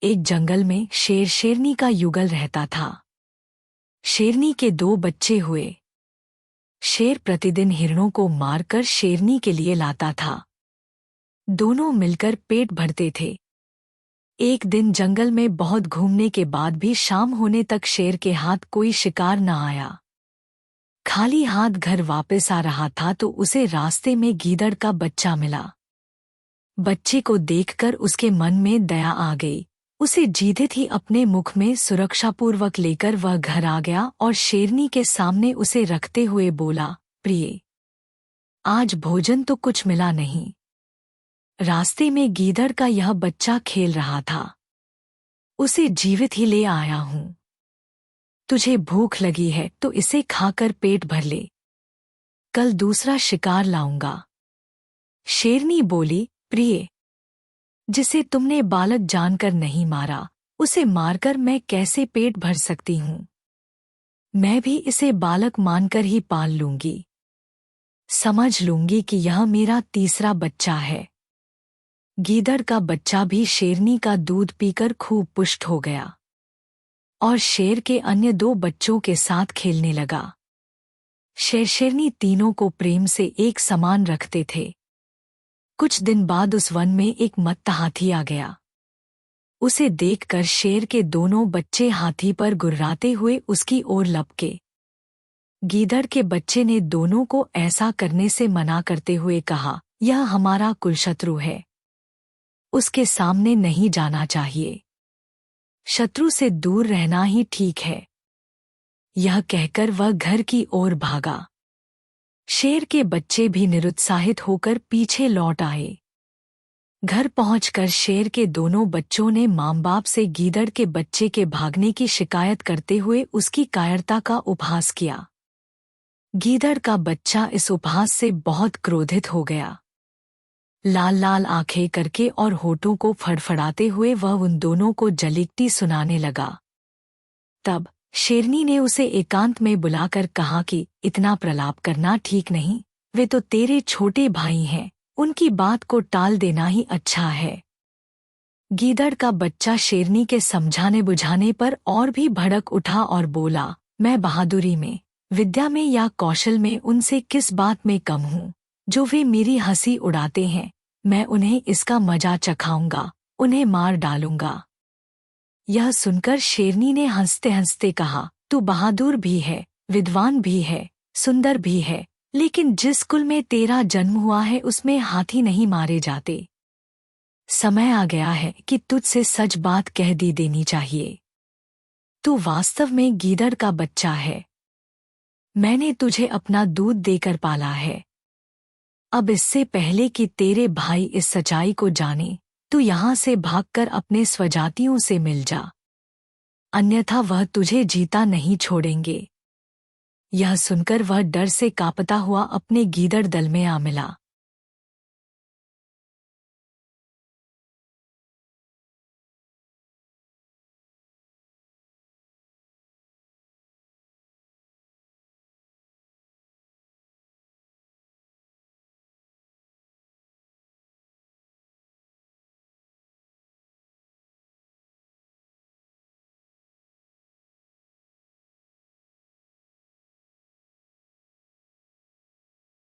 एक जंगल में शेर शेरनी का युगल रहता था। शेरनी के 2 बच्चे हुए। शेर प्रतिदिन हिरणों को मारकर शेरनी के लिए लाता था। दोनों मिलकर पेट भरते थे। एक दिन जंगल में बहुत घूमने के बाद भी शाम होने तक शेर के हाथ कोई शिकार न आया। खाली हाथ घर वापस आ रहा था तो उसे रास्ते में गीदड़ का बच्चा मिला। बच्चे को देखकर उसके मन में दया आ गई। उसे जीते ही अपने मुख में सुरक्षापूर्वक लेकर वह घर आ गया और शेरनी के सामने उसे रखते हुए बोला, प्रिय, आज भोजन तो कुछ मिला नहीं। रास्ते में गीदड़ का यह बच्चा खेल रहा था। उसे जीवित ही ले आया हूं। तुझे भूख लगी है तो इसे खाकर पेट भर ले। कल दूसरा शिकार लाऊंगा। शेरनी बोली, प्रिय, जिसे तुमने बालक जानकर नहीं मारा, उसे मारकर मैं कैसे पेट भर सकती हूं? मैं भी इसे बालक मानकर ही पाल लूंगी। समझ लूंगी कि यह मेरा तीसरा बच्चा है। गीदड़ का बच्चा भी शेरनी का दूध पीकर खूब पुष्ट हो गया और शेर के अन्य 2 बच्चों के साथ खेलने लगा। शेरनी तीनों को प्रेम से एक समान रखते थे। कुछ दिन बाद उस वन में एक मत्ता हाथी आ गया। उसे देखकर शेर के दोनों बच्चे हाथी पर गुर्राते हुए उसकी ओर लपके। गीदड़ के बच्चे ने दोनों को ऐसा करने से मना करते हुए कहा, यह हमारा कुलशत्रु है। उसके सामने नहीं जाना चाहिए। शत्रु से दूर रहना ही ठीक है। यह कहकर वह घर की ओर भागा। शेर के बच्चे भी निरुत्साहित होकर पीछे लौट आए। घर पहुंचकर शेर के दोनों बच्चों ने माँ बाप से गीदड़ के बच्चे के भागने की शिकायत करते हुए उसकी कायरता का उपहास किया। गीदड़ का बच्चा इस उपहास से बहुत क्रोधित हो गया। लाल लाल आंखें करके और होठों को फड़फड़ाते हुए वह उन दोनों को जलीकटी सुनाने लगा। तब शेरनी ने उसे एकांत में बुलाकर कहा कि इतना प्रलाप करना ठीक नहीं। वे तो तेरे छोटे भाई हैं, उनकी बात को टाल देना ही अच्छा है। गीदड़ का बच्चा शेरनी के समझाने बुझाने पर और भी भड़क उठा और बोला, मैं बहादुरी में, विद्या में या कौशल में उनसे किस बात में कम हूँ? जो वे मेरी हंसी उड़ाते हैं, मैं उन्हें इसका मजा चखाऊंगा, उन्हें मार डालूंगा। यह सुनकर शेरनी ने हंसते हंसते कहा, तू बहादुर भी है, विद्वान भी है, सुंदर भी है, लेकिन जिस कुल में तेरा जन्म हुआ है उसमें हाथी नहीं मारे जाते। समय आ गया है कि तुझसे सच बात कह दी देनी चाहिए। तू वास्तव में गीदड़ का बच्चा है। मैंने तुझे अपना दूध देकर पाला है। अब इससे पहले कि तेरे भाई इस सच्चाई को जाने, तू यहाँ से भागकर अपने स्वजातियों से मिल जा, अन्यथा वह तुझे जीता नहीं छोड़ेंगे। यह सुनकर वह डर से कांपता हुआ अपने गीदड़ दल में आ मिला।